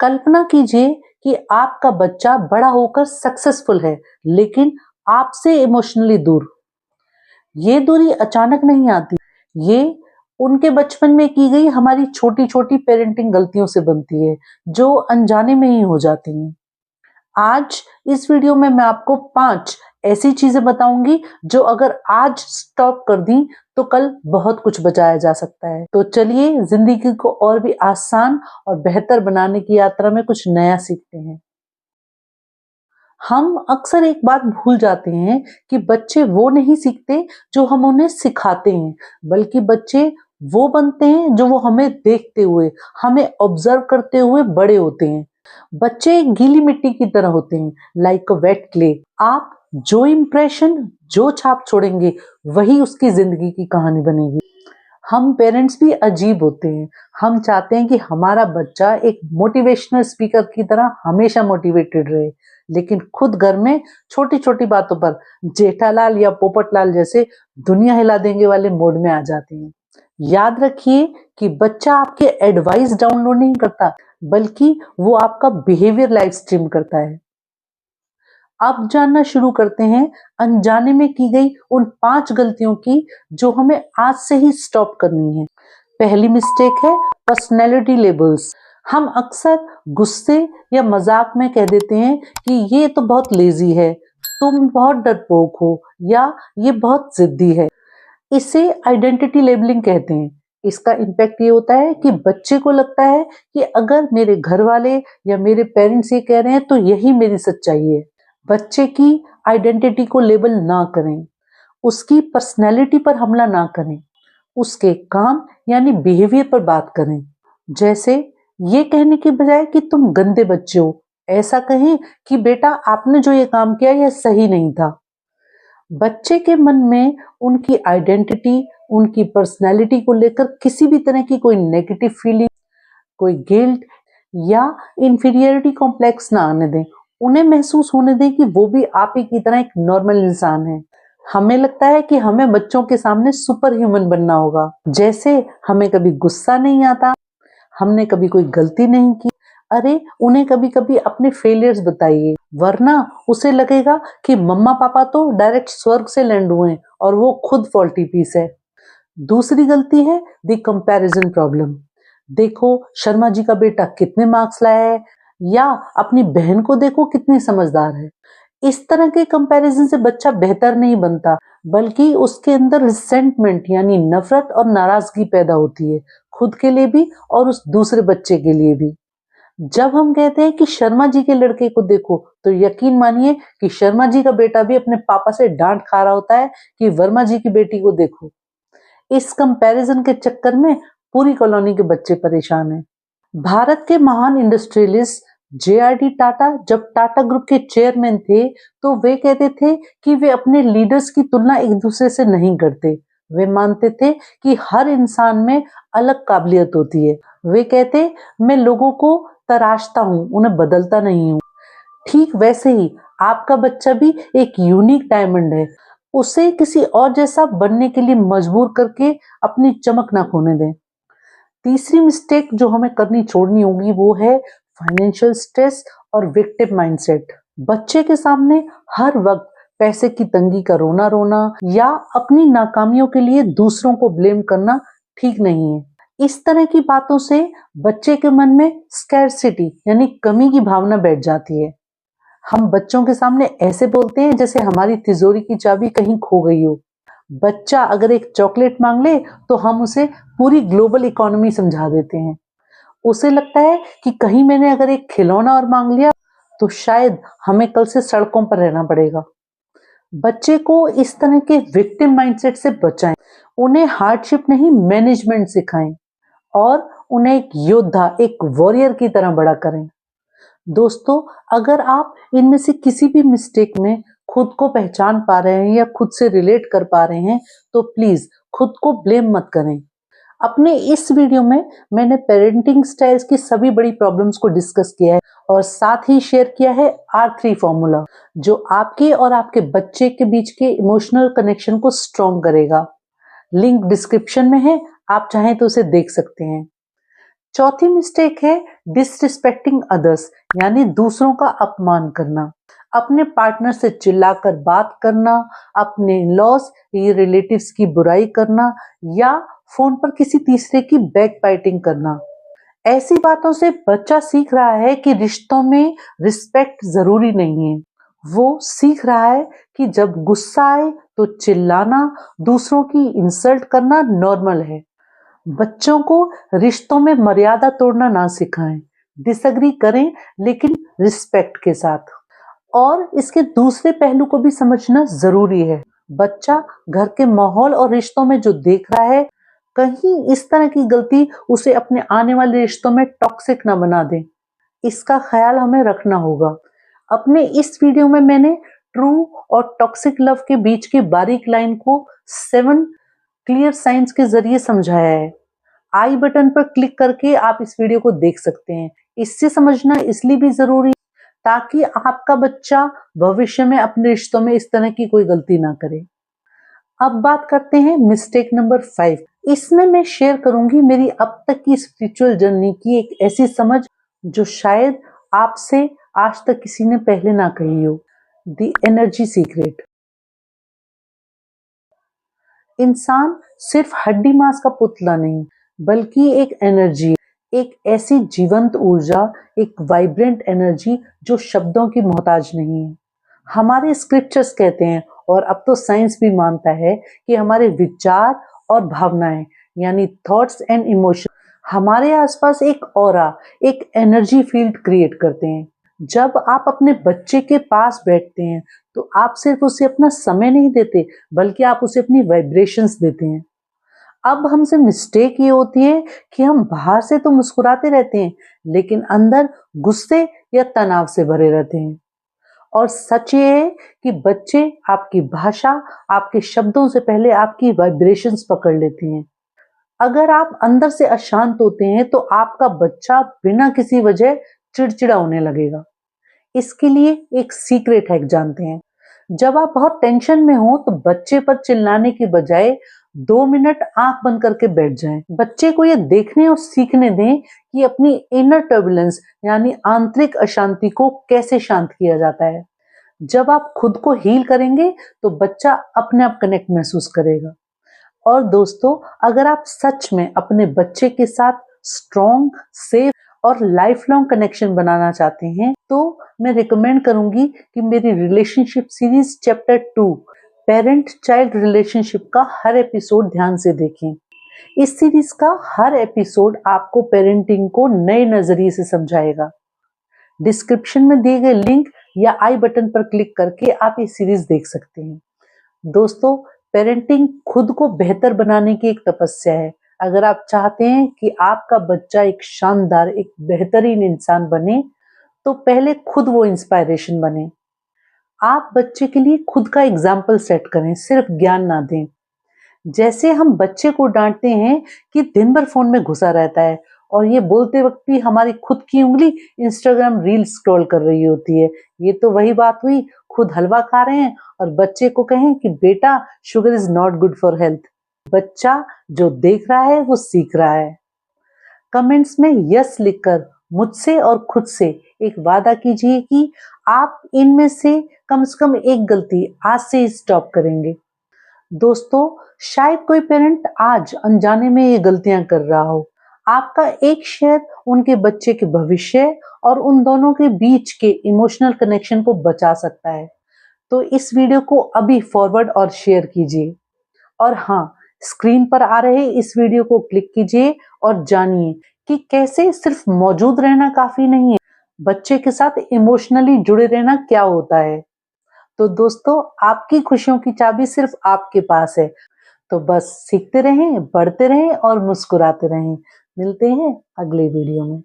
कल्पना कीजिए कि आपका बच्चा बड़ा होकर सक्सेसफुल है, लेकिन आपसे इमोशनली दूर। ये दूरी अचानक नहीं आती, ये उनके बचपन में की गई हमारी छोटी-छोटी पेरेंटिंग गलतियों से बनती है, जो अनजाने में ही हो जाती हैं। आज इस वीडियो में मैं आपको 5 ऐसी चीजें बताऊंगी जो अगर आज स्टॉप कर दी तो कल बहुत कुछ बचाया जा सकता है। तो चलिए जिंदगी को और भी आसान और बेहतर बनाने की यात्रा में कुछ नया सीखते हैं। हम अक्सर एक बात भूल जाते हैं कि बच्चे वो नहीं सीखते जो हम उन्हें सिखाते हैं, बल्कि बच्चे वो बनते हैं जो वो हमें देखते हुए, हमें ऑब्जर्व करते हुए बड़े होते हैं। बच्चे एक गीली मिट्टी की तरह होते हैं, लाइक अ वेट क्ले। आप जो इम्प्रेशन, जो छाप छोड़ेंगे, वही उसकी जिंदगी की कहानी बनेगी। हम पेरेंट्स भी अजीब होते हैं। हम चाहते हैं कि हमारा बच्चा एक मोटिवेशनल स्पीकर की तरह हमेशा मोटिवेटेड रहे, लेकिन खुद घर में छोटी-छोटी बातों पर जेठालाल या पोपटलाल जैसे दुनिया हिला देंगे वाले मोड में आ जाते हैं। याद रखिए कि बच्चा आपके एडवाइस डाउनलोड नहीं करता, बल्कि वो आपका बिहेवियर लाइव स्ट्रीम करता है। अब जानना शुरू करते हैं अनजाने में की गई उन 5 गलतियों की जो हमें आज से ही स्टॉप करनी है। पहली मिस्टेक है पर्सनैलिटी लेबल्स। हम अक्सर गुस्से या मजाक में कह देते हैं कि ये तो बहुत लेजी है, तुम बहुत डरपोक हो, या ये बहुत जिद्दी है। इसे आइडेंटिटी लेबलिंग कहते हैं। इसका इम्पैक्ट ये होता है कि बच्चे को लगता है कि अगर मेरे घर वाले या मेरे पेरेंट्स ये कह रहे हैं तो यही मेरी सच्चाई है। बच्चे की आइडेंटिटी को लेबल ना करें, उसकी पर्सनैलिटी पर हमला ना करें, उसके काम यानी बिहेवियर पर बात करें। जैसे ये कहने की बजाय कि तुम गंदे बच्चे हो, ऐसा कहें कि बेटा आपने जो ये काम किया यह सही नहीं था। बच्चे के मन में उनकी आइडेंटिटी, उनकी पर्सनैलिटी को लेकर किसी भी तरह की कोई नेगेटिव फीलिंग, कोई गिल्ट या इंफीरियरिटी कॉम्प्लेक्स ना आने दें। उन्हें महसूस होने दें कि वो भी आप ही की तरह एक नॉर्मल इंसान है। हमें लगता है कि हमें बच्चों के सामने सुपर ह्यूमन बनना होगा, जैसे हमें कभी गुस्सा नहीं आता, हमने कभी कोई गलती नहीं की। अरे उन्हें कभी कभी अपने फेलियर्स बताइए, वरना उसे लगेगा कि मम्मा पापा तो डायरेक्ट स्वर्ग से लैंड हुए हैं और वो खुद फॉल्टी पीस है। दूसरी गलती है द कंपैरिजन प्रॉब्लम। देखो शर्मा जी का बेटा कितने मार्क्स लाया है, या अपनी बहन को देखो कितनी समझदार है। इस तरह के कंपैरिजन से बच्चा बेहतर नहीं बनता, बल्कि उसके अंदर रिसेंटमेंट यानी नफरत और नाराजगी पैदा होती है, खुद के लिए भी और उस दूसरे बच्चे के लिए भी। जब हम कहते हैं कि शर्मा जी के लड़के को देखो, तो यकीन मानिए कि शर्मा जी का बेटा भी अपने पापा से डांट खा रहा होता है कि वर्मा जी की बेटी को देखो। इस कंपैरिजन के चक्कर में पूरी कॉलोनी के बच्चे परेशान हैं। भारत के महान इंडस्ट्रियलिस्ट जे.आर.डी. टाटा जब टाटा ग्रुप के चेयरमैन थे, तो वे कहते थे कि वे अपने लीडर्स की तुलना एक दूसरे से नहीं करते। वे मानते थे कि हर इंसान में अलग काबिलियत होती है। वे कहते, मैं लोगों को तराशता हूँ, उन्हें बदलता नहीं हूँ। ठीक वैसे ही आपका बच्चा भी एक यूनिक डायमंड है। उसे किसी और जैसा बनने के लिए मजबूर करके अपनी चमक ना खोने दें। तीसरी मिस्टेक जो हमें करनी छोड़नी होगी वो है फाइनेंशियल स्ट्रेस और विक्टिम माइंडसेट। बच्चे के सामने हर वक्त पैसे की तंगी का रोना रोना या अपनी नाकामियों के लिए दूसरों को ब्लेम करना ठीक नहीं है। इस तरह की बातों से बच्चे के मन में स्कैरसिटी यानी कमी की भावना बैठ जाती है। हम बच्चों के सामने ऐसे बोलते हैं जैसे हमारी तिजोरी की चाबी कहीं खो गई हो। बच्चा अगर एक चॉकलेट मांग ले तो हम उसे पूरी ग्लोबल इकोनॉमी समझा देते हैं। उसे लगता है कि कहीं मैंने अगर एक खिलौना और मांग लिया तो शायद हमें कल से सड़कों पर रहना पड़ेगा। बच्चे को इस तरह के विक्टिम माइंडसेट से बचाएं। उन्हें हार्डशिप नहीं मैनेजमेंट सिखाएं और उन्हें एक योद्धा, एक वॉरियर की तरह बड़ा करें। दोस्तों, अगर आप इनमें से किसी भी मिस्टेक में खुद को पहचान पा रहे हैं या खुद से रिलेट कर पा रहे हैं, तो प्लीज खुद को ब्लेम मत करें। अपने इस वीडियो में मैंने पेरेंटिंग स्टाइल्स की सभी बड़ी प्रॉब्लम्स को डिस्कस किया है और साथ ही शेयर किया है R3 फॉर्मूला, जो आपके और आपके बच्चे के बीच के इमोशनल कनेक्शन को स्ट्रॉन्ग करेगा। लिंक डिस्क्रिप्शन में है, आप चाहें तो उसे देख सकते हैं। चौथी मिस्टेक है डिसरिस्पेक्टिंग अदर्स, यानी दूसरों का अपमान करना। अपने पार्टनर से चिल्लाकर बात करना, अपने लॉस या रिलेटिव्स की बुराई करना या फोन पर किसी तीसरे की बैक बाइटिंग करना। ऐसी बातों से बच्चा सीख रहा है कि रिश्तों में रिस्पेक्ट जरूरी नहीं है। वो सीख रहा है कि जब गुस्सा आए तो चिल्लाना, दूसरों की इंसल्ट करना नॉर्मल है। बच्चों को रिश्तों में मर्यादा तोड़ना ना सिखाएं। डिसएग्री करें लेकिन रिस्पेक्ट के साथ। और इसके दूसरे पहलू को भी समझना जरूरी है। बच्चा घर के माहौल और रिश्तों में जो देख रहा है, कहीं इस तरह की गलती उसे अपने आने वाले रिश्तों में टॉक्सिक ना बना दे। इसका ख्याल हमें रखना होगा। अपने इस वीडियो में मैंने ट्रू और टॉक्सिक लव के बीच की बारीक लाइन को 7 क्लियर साइंस के जरिए समझाया है। आई बटन पर क्लिक करके आप इस वीडियो को देख सकते हैं। इससे समझना इसलिए भी जरूरी ताकि आपका बच्चा भविष्य में अपने रिश्तों में इस तरह की कोई गलती ना करे। अब बात करते हैं मिस्टेक नंबर 5। इसमें मैं शेयर करूंगी मेरी अब तक की स्पिरिचुअल जर्नी की एक ऐसी समझ जो शायद आपसे आज तक किसी ने पहले ना कही हो। The energy secret. इंसान सिर्फ हड्डी मांस का पुतला नहीं, बल्कि एक एनर्जी, एक ऐसी जीवंत ऊर्जा, एक वाइब्रेंट एनर्जी जो शब्दों की मोहताज नहीं है। हमारे स्क्रिप्चर्स कहते हैं, और अब तो साइंस भी मानता है, कि हमारे विचार और भावनाएं यानी थॉट्स एंड इमोशन हमारे आसपास एक ऑरा, एक एनर्जी फील्ड क्रिएट करते हैं। जब आप अपने बच्चे के पास बैठते हैं तो आप सिर्फ उसे अपना समय नहीं देते, बल्कि आप उसे अपनी वाइब्रेशंस देते हैं। अब हमसे मिस्टेक ये होती है कि हम बाहर से तो मुस्कुराते रहते हैं, लेकिन अंदर गुस्से या तनाव से भरे रहते हैं। और सच ये है कि बच्चे आपकी भाषा, आपके शब्दों से पहले आपकी वाइब्रेशंस पकड़ लेते हैं। अगर आप अंदर से अशांत होते हैं तो आपका बच्चा बिना किसी वजह चिड़चिड़ा होने लगेगा। इसके लिए एक सीक्रेट हैक जानते हैं। जब आप बहुत टेंशन में हो तो बच्चे पर चिल्लाने की बजाय 2 मिनट आंख बंद करके बैठ जाएं। बच्चे को ये देखने और सीखने दें कि अपनी इनर टर्बुलेंस यानी आंतरिक अशांति को कैसे शांत किया जाता है। जब आप खुद को हील करेंगे तो बच्चा अपने आप कनेक्ट महसूस करेगा। और दोस्तों, अगर आप सच में अपने बच्चे के साथ स्ट्रॉन्ग, सेफ और लाइफ लॉन्ग कनेक्शन बनाना चाहते हैं तो मैं रिकमेंड करूंगी कि मेरी relationship series chapter 2 parent child relationship का हर एपिसोड ध्यान से देखें। इस सीरीज का हर एपिसोड आपको पेरेंटिंग को नए नजरिए से समझाएगा। डिस्क्रिप्शन में दिए गए लिंक या आई बटन पर क्लिक करके आप ये सीरीज देख सकते हैं। दोस्तों, पेरेंटिंग खुद को बेहतर बनाने की एक तपस्या है। अगर आप चाहते हैं कि आपका बच्चा एक शानदार, एक बेहतरीन इंसान बने, तो पहले खुद वो इंस्पायरेशन बने। आप बच्चे के लिए खुद का एग्जाम्पल सेट करें, सिर्फ ज्ञान ना दें। जैसे हम बच्चे को डांटते हैं कि दिन भर फोन में घुसा रहता है, और ये बोलते वक्त भी हमारी खुद की उंगली इंस्टाग्राम रील स्क्रॉल कर रही होती है। ये तो वही बात हुई, खुद हलवा खा रहे हैं और बच्चे को कहें कि बेटा sugar is not good for health. बच्चा जो देख रहा है वो सीख रहा है। कमेंट्स में यस लिखकर मुझसे और खुद से एक वादा कीजिए कि आप इनमें से कम एक गलती आज से स्टॉप करेंगे। दोस्तों, शायद कोई पेरेंट आज अनजाने में ये गलतियां कर रहा हो। आपका एक शेयर उनके बच्चे के भविष्य और उन दोनों के बीच के इमोशनल कनेक्शन को बचा सकता है। तो इस वीडियो को अभी फॉरवर्ड और शेयर कीजिए। और हाँ, स्क्रीन पर आ रहे इस वीडियो को क्लिक कीजिए और जानिए कि कैसे सिर्फ मौजूद रहना काफी नहीं है, बच्चे के साथ इमोशनली जुड़े रहना क्या होता है। तो दोस्तों, आपकी खुशियों की चाबी सिर्फ आपके पास है। तो बस सीखते रहें, बढ़ते रहें और मुस्कुराते रहें। मिलते हैं अगले वीडियो में।